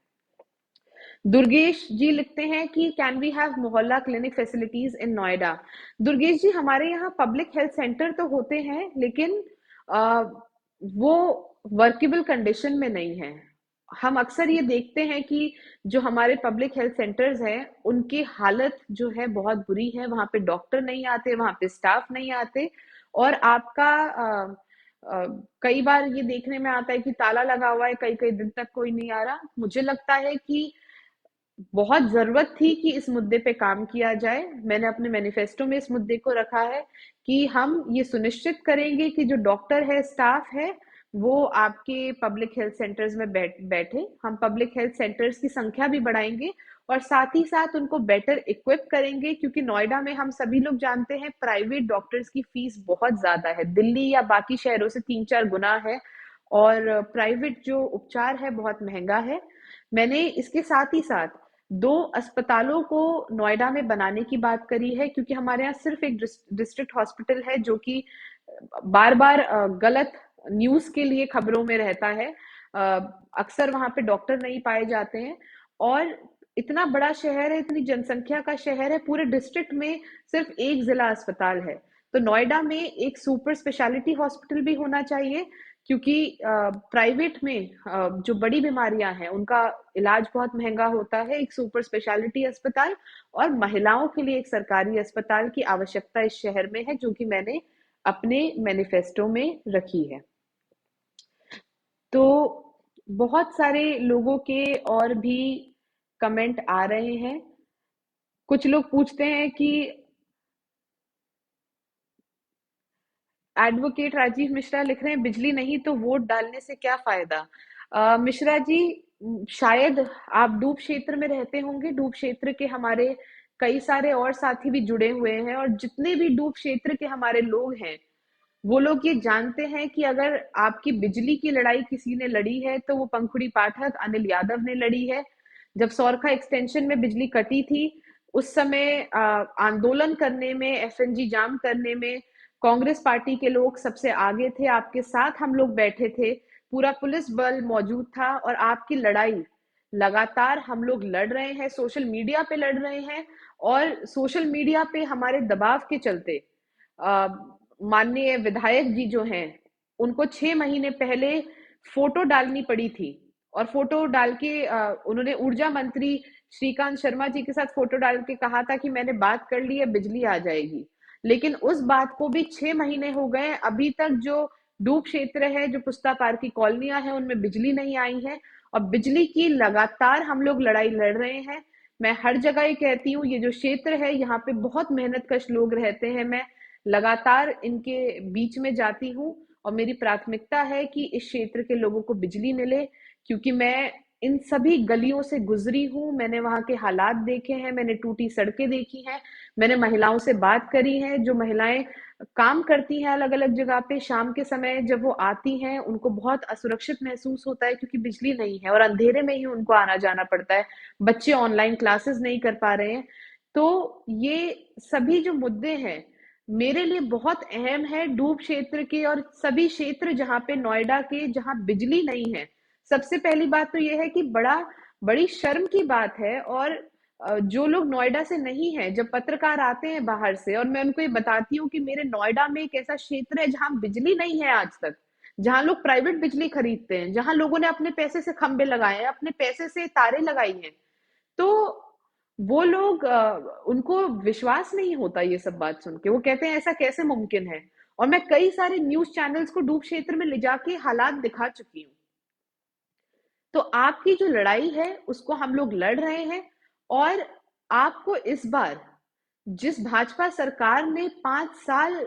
दुर्गेश जी लिखते हैं कि can we have mohalla clinic facilities in Noida. Durgesh ji, हमारे यहाँ पब्लिक हेल्थ सेंटर तो होते हैं, लेकिन वो वर्केबल कंडीशन में नहीं है। हम अक्सर ये देखते हैं कि जो हमारे पब्लिक हेल्थ सेंटर्स हैं उनकी हालत जो है बहुत बुरी है। वहां पे डॉक्टर नहीं आते, वहां पे स्टाफ नहीं आते, और आपका कई बार ये देखने में आता है कि ताला लगा हुआ है, कई कई दिन तक कोई नहीं आ रहा। मुझे लगता है कि बहुत जरूरत थी कि इस मुद्दे पे काम किया जाए। मैंने अपने मैनिफेस्टो में इस मुद्दे को रखा है कि हम ये सुनिश्चित करेंगे कि जो डॉक्टर है, स्टाफ है, वो आपके पब्लिक हेल्थ सेंटर्स में बैठे। हम पब्लिक हेल्थ सेंटर्स की संख्या भी बढ़ाएंगे और साथ ही साथ उनको बेटर इक्विप करेंगे, क्योंकि नोएडा में हम सभी लोग जानते हैं प्राइवेट डॉक्टर्स की फीस बहुत ज्यादा है, दिल्ली या बाकी शहरों से 3-4 गुना है, और प्राइवेट जो उपचार है बहुत महंगा है। मैंने इसके साथ ही साथ 2 अस्पतालों को नोएडा में बनाने की बात करी है, क्योंकि हमारे यहाँ सिर्फ एक डिस्ट्रिक्ट हॉस्पिटल है जो कि बार बार गलत न्यूज के लिए खबरों में रहता है। अक्सर वहां पे डॉक्टर नहीं पाए जाते हैं, और इतना बड़ा शहर है, इतनी जनसंख्या का शहर है, पूरे डिस्ट्रिक्ट में सिर्फ एक जिला अस्पताल है। तो नोएडा में एक सुपर स्पेशलिटी हॉस्पिटल भी होना चाहिए, क्योंकि प्राइवेट में जो बड़ी बीमारियां हैं उनका इलाज बहुत महंगा होता है। एक सुपर स्पेशलिटी अस्पताल और महिलाओं के लिए एक सरकारी अस्पताल की आवश्यकता इस शहर में है, जो कि मैंने अपने मैनिफेस्टो में रखी है। तो बहुत सारे लोगों के और भी कमेंट आ रहे हैं। कुछ लोग पूछते हैं कि एडवोकेट राजीव मिश्रा लिख रहे हैं बिजली नहीं तो वोट डालने से क्या फायदा। मिश्रा जी, शायद आप डूब क्षेत्र में रहते होंगे। डूब क्षेत्र के हमारे कई सारे और साथी भी जुड़े हुए हैं, और जितने भी डूब क्षेत्र के हमारे लोग हैं वो लोग ये जानते हैं कि अगर आपकी बिजली की लड़ाई किसी ने लड़ी है तो वो पंखुड़ी पाठक अनिल यादव ने लड़ी है। जब सौरखा एक्सटेंशन में बिजली कटी थी उस समय आंदोलन करने में, एफएनजी जाम करने में कांग्रेस पार्टी के लोग सबसे आगे थे, आपके साथ हम लोग बैठे थे, पूरा पुलिस बल मौजूद था, और आपकी लड़ाई लगातार हम लोग लड़ रहे हैं, सोशल मीडिया पे लड़ रहे हैं। और सोशल मीडिया पे हमारे दबाव के चलते माननीय विधायक जी जो हैं उनको 6 महीने पहले फोटो डालनी पड़ी थी, और फोटो डाल के उन्होंने ऊर्जा मंत्री श्रीकांत शर्मा जी के साथ फोटो डाल के कहा था कि मैंने बात कर ली है, बिजली आ जाएगी। लेकिन उस बात को भी 6 महीने हो गए, अभी तक जो डूब क्षेत्र है, जो पुस्ता पार की कॉलोनियां हैं, उनमें बिजली नहीं आई है, और बिजली की लगातार हम लोग लड़ाई लड़ रहे हैं। मैं हर जगह ये कहती हूँ, ये जो क्षेत्र है यहाँ पे बहुत मेहनतकश लोग रहते हैं। मैं लगातार इनके बीच में जाती हूँ और मेरी प्राथमिकता है कि इस क्षेत्र के लोगों को बिजली मिले, क्योंकि मैं इन सभी गलियों से गुजरी हूँ। मैंने वहाँ के हालात देखे हैं, मैंने टूटी सड़कें देखी हैं, मैंने महिलाओं से बात करी है। जो महिलाएं काम करती हैं अलग अलग जगह पे, शाम के समय जब वो आती हैं उनको बहुत असुरक्षित महसूस होता है, क्योंकि बिजली नहीं है और अंधेरे में ही उनको आना जाना पड़ता है। बच्चे ऑनलाइन क्लासेस नहीं कर पा रहे हैं। तो ये सभी जो मुद्दे हैं मेरे लिए बहुत अहम है, डूब क्षेत्र के और सभी क्षेत्र जहाँ पे नोएडा के, जहाँ बिजली नहीं है। सबसे पहली बात तो ये है कि बड़ी शर्म की बात है। और जो लोग नोएडा से नहीं है, जब पत्रकार आते हैं बाहर से और मैं उनको ये बताती हूँ कि मेरे नोएडा में एक ऐसा क्षेत्र है जहाँ बिजली नहीं है आज तक, जहाँ लोग प्राइवेट बिजली खरीदते हैं, जहाँ लोगों ने अपने पैसे से खंबे लगाए हैं, अपने पैसे से तारे लगाई हैं, तो वो लोग उनको विश्वास नहीं होता ये सब बात सुन के। वो कहते हैं ऐसा कैसे मुमकिन है। और मैं कई सारे न्यूज चैनल्स को डूब क्षेत्र में ले जाके हालात दिखा चुकी हूँ। तो आपकी जो लड़ाई है उसको हम लोग लड़ रहे हैं। और आपको इस बार, जिस भाजपा सरकार ने 5 साल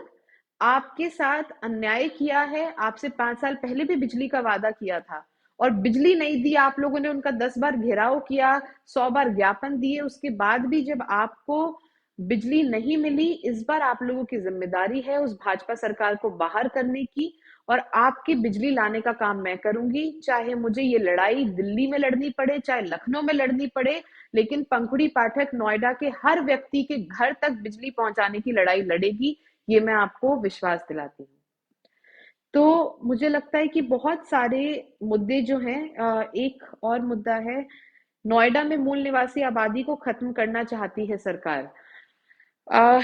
आपके साथ अन्याय किया है, आपसे 5 साल पहले भी बिजली का वादा किया था और बिजली नहीं दी, आप लोगों ने उनका 10 बार घेराव किया, 100 बार ज्ञापन दिए, उसके बाद भी जब आपको बिजली नहीं मिली, इस बार आप लोगों की जिम्मेदारी है उस भाजपा सरकार को बाहर करने की। और आपकी बिजली लाने का काम मैं करूंगी, चाहे मुझे ये लड़ाई दिल्ली में लड़नी पड़े, चाहे लखनऊ में लड़नी पड़े, लेकिन पंखुड़ी पाठक नोएडा के हर व्यक्ति के घर तक बिजली पहुंचाने की लड़ाई लड़ेगी। ये मैं आपको विश्वास दिलाती हूँ। तो मुझे लगता है कि बहुत सारे मुद्दे जो हैं, एक और मुद्दा है, नोएडा में मूल निवासी आबादी को खत्म करना चाहती है सरकार। अ,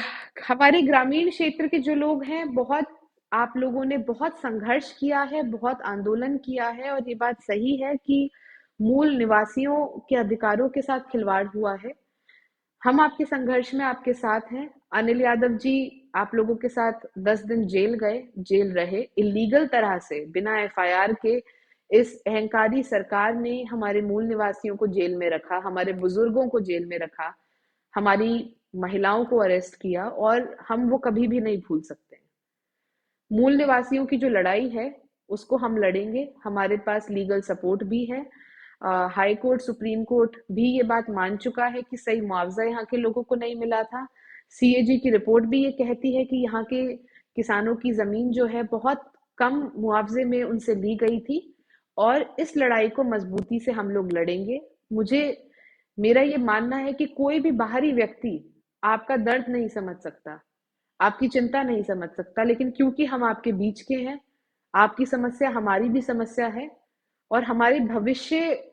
हमारे ग्रामीण क्षेत्र के जो लोग हैं, बहुत आप लोगों ने बहुत संघर्ष किया है, बहुत आंदोलन किया है, और ये बात सही है कि मूल निवासियों के अधिकारों के साथ खिलवाड़ हुआ है। हम आपके संघर्ष में आपके साथ हैं। अनिल यादव जी आप लोगों के साथ 10 दिन जेल गए, जेल रहे, इलीगल तरह से, बिना एफआईआर के। इस अहंकारी सरकार ने हमारे मूल निवासियों को जेल में रखा, हमारे बुजुर्गों को जेल में रखा, हमारी महिलाओं को अरेस्ट किया, और हम वो कभी भी नहीं भूल सकते। मूल निवासियों की जो लड़ाई है उसको हम लड़ेंगे, हमारे पास लीगल सपोर्ट भी है। हाई कोर्ट, सुप्रीम कोर्ट भी ये बात मान चुका है कि सही मुआवजा यहाँ के लोगों को नहीं मिला था। सीएजी की रिपोर्ट भी ये कहती है कि यहाँ के किसानों की जमीन जो है बहुत कम मुआवजे में उनसे ली गई थी। और इस लड़ाई को मजबूती से हम लोग लड़ेंगे। मुझे मेरा ये मानना है कि कोई भी बाहरी व्यक्ति आपका दर्द नहीं समझ सकता, आपकी चिंता नहीं समझ सकता, लेकिन क्योंकि हम आपके बीच के हैं, आपकी समस्या हमारी भी समस्या है और हमारे भविष्य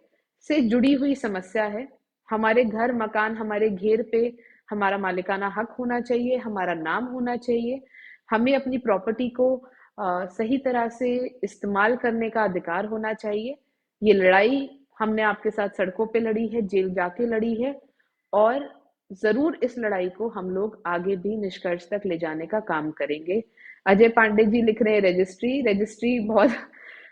से जुड़ी हुई समस्या है। हमारे घर मकान, हमारे घेर पे हमारा मालिकाना हक होना चाहिए, हमारा नाम होना चाहिए, हमें अपनी प्रॉपर्टी को सही तरह से इस्तेमाल करने का अधिकार होना चाहिए। ये लड़ाई हमने आपके साथ सड़कों पे लड़ी है, जेल जाके लड़ी है, और जरूर इस लड़ाई को हम लोग आगे भी निष्कर्ष तक ले जाने का काम करेंगे। अजय पांडे जी लिख रहे हैं रजिस्ट्री, रजिस्ट्री बहुत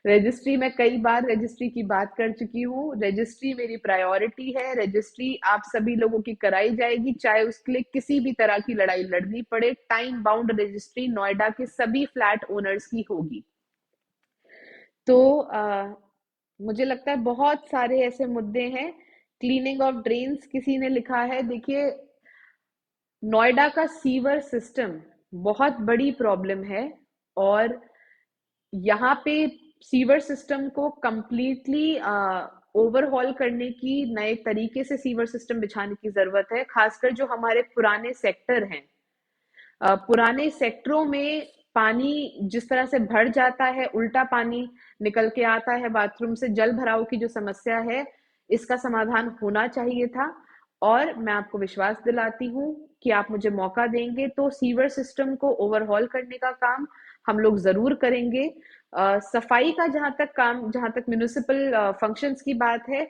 रजिस्ट्री, मैं कई बार रजिस्ट्री की बात कर चुकी हूँ। रजिस्ट्री मेरी प्रायोरिटी है, रजिस्ट्री आप सभी लोगों की कराई जाएगी, चाहे उसके लिए किसी भी तरह की लड़ाई लड़नी पड़े। टाइम बाउंड रजिस्ट्री नोएडा के सभी फ्लैट ओनर्स की होगी। तो मुझे लगता है बहुत सारे ऐसे मुद्दे हैं। क्लीनिंग ऑफ ड्रेन्स किसी ने लिखा है, देखिए नोएडा का सीवर सिस्टम बहुत बड़ी प्रॉब्लम है, और यहाँ पे सीवर सिस्टम को कंप्लीटली ओवरहॉल करने की, नए तरीके से सीवर सिस्टम बिछाने की जरूरत है। खासकर जो हमारे पुराने सेक्टर हैं, पुराने सेक्टरों में पानी जिस तरह से भर जाता है, उल्टा पानी निकल के आता है बाथरूम से, जल भराव की जो समस्या है, इसका समाधान होना चाहिए था। और मैं आपको विश्वास दिलाती हूँ कि आप मुझे मौका देंगे तो सीवर सिस्टम को ओवरहॉल करने का काम हम लोग जरूर करेंगे। सफाई का जहां तक काम, जहां तक म्यूनिसिपल फंक्शंस की बात है,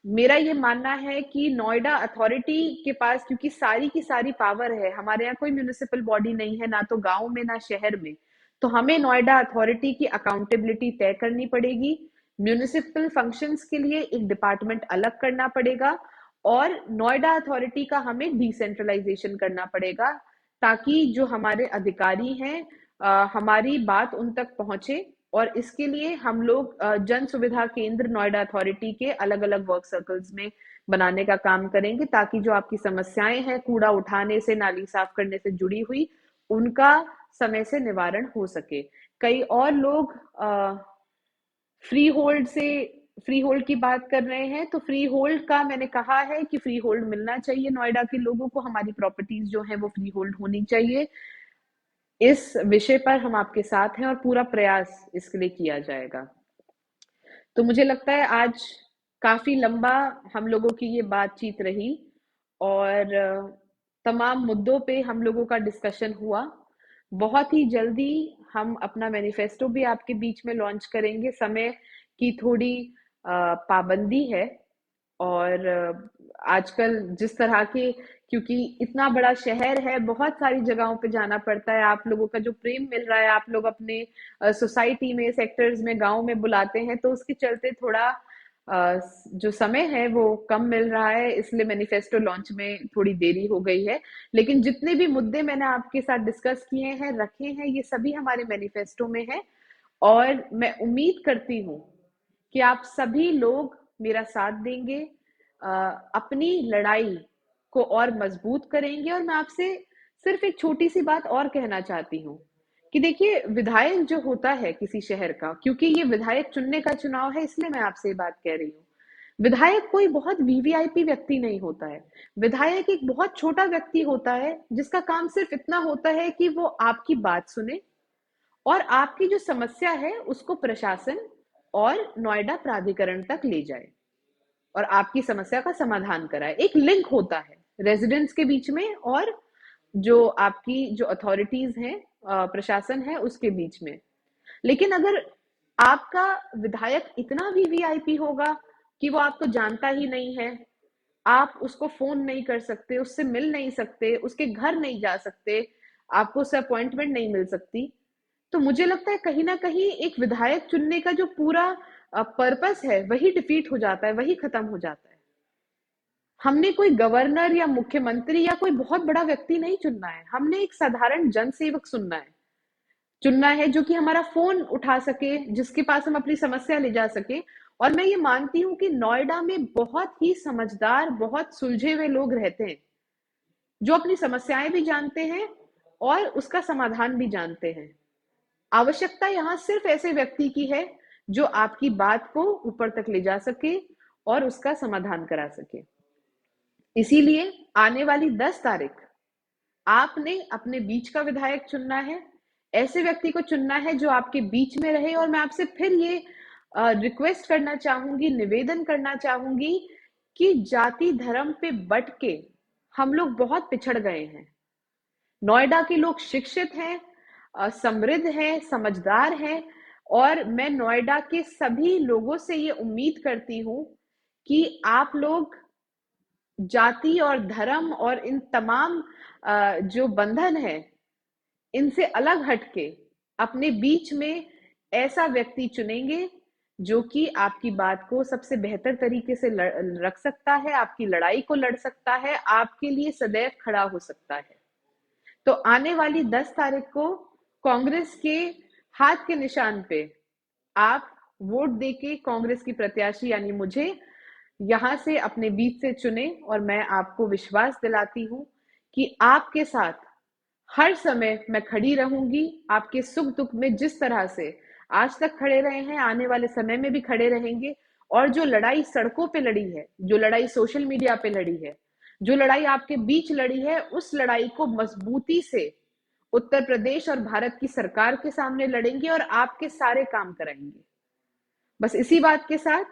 मेरा ये मानना है कि नोएडा अथॉरिटी के पास, क्योंकि सारी की सारी पावर है, हमारे यहाँ कोई म्यूनिसिपल बॉडी नहीं है, ना तो गांव में ना शहर में, तो हमें नोएडा अथॉरिटी की अकाउंटेबिलिटी तय करनी पड़ेगी। म्यूनिसिपल फंक्शंस के लिए एक डिपार्टमेंट अलग करना पड़ेगा, और नोएडा अथॉरिटी का हमें डिसेंट्रलाइजेशन करना पड़ेगा, ताकि जो हमारे अधिकारी हैं हमारी बात उन तक पहुंचे। और इसके लिए हम लोग जन सुविधा केंद्र नोएडा अथॉरिटी के अलग अलग वर्क सर्कल्स में बनाने का काम करेंगे, ताकि जो आपकी समस्याएं हैं कूड़ा उठाने से, नाली साफ करने से जुड़ी हुई, उनका समय से निवारण हो सके। कई और लोग फ्री होल्ड से फ्री होल्ड की बात कर रहे हैं, तो फ्री होल्ड का मैंने कहा है कि फ्री होल्ड मिलना चाहिए नोएडा के लोगों को, हमारी प्रॉपर्टीज जो है वो फ्री होल्ड होनी चाहिए। इस विषय पर हम आपके साथ हैं और पूरा प्रयास इसके लिए किया जाएगा। तो मुझे लगता है आज काफी लंबा हम लोगों की ये बातचीत रही, और तमाम मुद्दों पे हम लोगों का डिस्कशन हुआ। बहुत ही जल्दी हम अपना मैनिफेस्टो भी आपके बीच में लॉन्च करेंगे। समय की थोड़ी पाबंदी है, और आजकल जिस तरह के, क्योंकि इतना बड़ा शहर है, बहुत सारी जगहों पे जाना पड़ता है, आप लोगों का जो प्रेम मिल रहा है, आप लोग अपने सोसाइटी में, सेक्टर्स में, गांव में बुलाते हैं, तो उसके चलते थोड़ा जो समय है वो कम मिल रहा है, इसलिए मैनिफेस्टो लॉन्च में थोड़ी देरी हो गई है। लेकिन जितने भी मुद्दे मैंने आपके साथ डिस्कस किए हैं, रखे हैं, ये सभी हमारे मैनिफेस्टो में है। और मैं उम्मीद करती हूँ कि आप सभी लोग मेरा साथ देंगे, अपनी लड़ाई को और मजबूत करेंगे। और मैं आपसे सिर्फ एक छोटी सी बात और कहना चाहती हूँ कि देखिए, विधायक जो होता है किसी शहर का, क्योंकि ये विधायक चुनने का चुनाव है, इसलिए मैं आपसे ये बात कह रही हूँ। विधायक कोई बहुत वीवीआईपी व्यक्ति नहीं होता है। विधायक एक बहुत छोटा व्यक्ति होता है, जिसका काम सिर्फ इतना होता है कि वो आपकी बात सुने और आपकी जो समस्या है उसको प्रशासन और नोएडा प्राधिकरण तक ले जाए और आपकी समस्या का समाधान कराए। एक लिंक होता है रेजिडेंट्स के बीच में और जो आपकी जो अथॉरिटीज हैं, प्रशासन है, उसके बीच में। लेकिन अगर आपका विधायक इतना वीवीआईपी होगा कि वो आपको जानता ही नहीं है, आप उसको फोन नहीं कर सकते, उससे मिल नहीं सकते, उसके घर नहीं जा सकते, आपको उससे अपॉइंटमेंट नहीं मिल सकती, तो मुझे लगता है कहीं ना कहीं एक विधायक चुनने का जो पूरा पर्पस है वही डिफीट हो जाता है, वही खत्म हो जाता है। हमने कोई गवर्नर या मुख्यमंत्री या कोई बहुत बड़ा व्यक्ति नहीं चुनना है, हमने एक साधारण जनसेवक चुनना है जो कि हमारा फोन उठा सके, जिसके पास हम अपनी समस्या ले जा सके। और मैं ये मानती हूँ कि नोएडा में बहुत ही समझदार, बहुत सुलझे हुए लोग रहते हैं, जो अपनी समस्याएं भी जानते हैं और उसका समाधान भी जानते हैं। आवश्यकता यहाँ सिर्फ ऐसे व्यक्ति की है जो आपकी बात को ऊपर तक ले जा सके और उसका समाधान करा सके। इसीलिए आने वाली 10 तारीख आपने अपने बीच का विधायक चुनना है, ऐसे व्यक्ति को चुनना है जो आपके बीच में रहे। और मैं आपसे फिर ये रिक्वेस्ट करना चाहूंगी, निवेदन करना चाहूंगी कि जाति धर्म पे बट के हम लोग बहुत पिछड़ गए हैं। नोएडा के लोग शिक्षित हैं, समृद्ध हैं, समझदार हैं, और मैं नोएडा के सभी लोगों से ये उम्मीद करती हूँ कि आप लोग जाति और धर्म और इन तमाम जो बंधन है, इनसे अलग हटके अपने बीच में ऐसा व्यक्ति चुनेंगे जो कि आपकी बात को सबसे बेहतर तरीके से रख सकता है, आपकी लड़ाई को लड़ सकता है, आपके लिए सदैव खड़ा हो सकता है। तो आने वाली 10 तारीख को कांग्रेस के हाथ के निशान पे आप वोट देके कांग्रेस की प्रत्याशी यानी मुझे यहां से अपने बीच से चुने। और मैं आपको विश्वास दिलाती हूं कि आपके साथ हर समय मैं खड़ी रहूंगी, आपके सुख दुख में जिस तरह से आज तक खड़े रहे हैं, आने वाले समय में भी खड़े रहेंगे। और जो लड़ाई सड़कों पे लड़ी है, जो लड़ाई सोशल मीडिया पे लड़ी है, जो लड़ाई आपके बीच लड़ी है, उस लड़ाई को मजबूती से उत्तर प्रदेश और भारत की सरकार के सामने लड़ेंगे और आपके सारे काम कराएंगे। बस इसी बात के साथ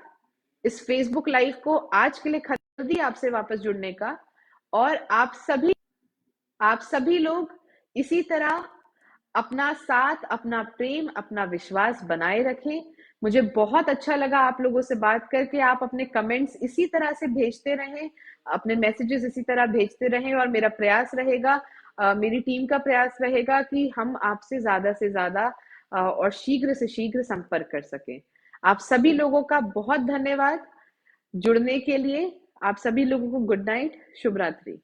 इस फेसबुक लाइव को आज के लिए खत्म दी, आपसे वापस जुड़ने का। और आप सभी लोग इसी तरह अपना साथ, अपना प्रेम, अपना विश्वास बनाए रखें। मुझे बहुत अच्छा लगा आप लोगों से बात करके। आप अपने कमेंट्स इसी तरह से भेजते रहें, अपने मैसेजेस इसी तरह भेजते रहें, और मेरा प्रयास रहेगा, मेरी टीम का प्रयास रहेगा कि हम आपसे ज्यादा से ज्यादा और शीघ्र से शीघ्र संपर्क कर सकें। आप सभी लोगों का बहुत धन्यवाद जुड़ने के लिए। आप सभी लोगों को गुड नाइट, शुभ रात्रि।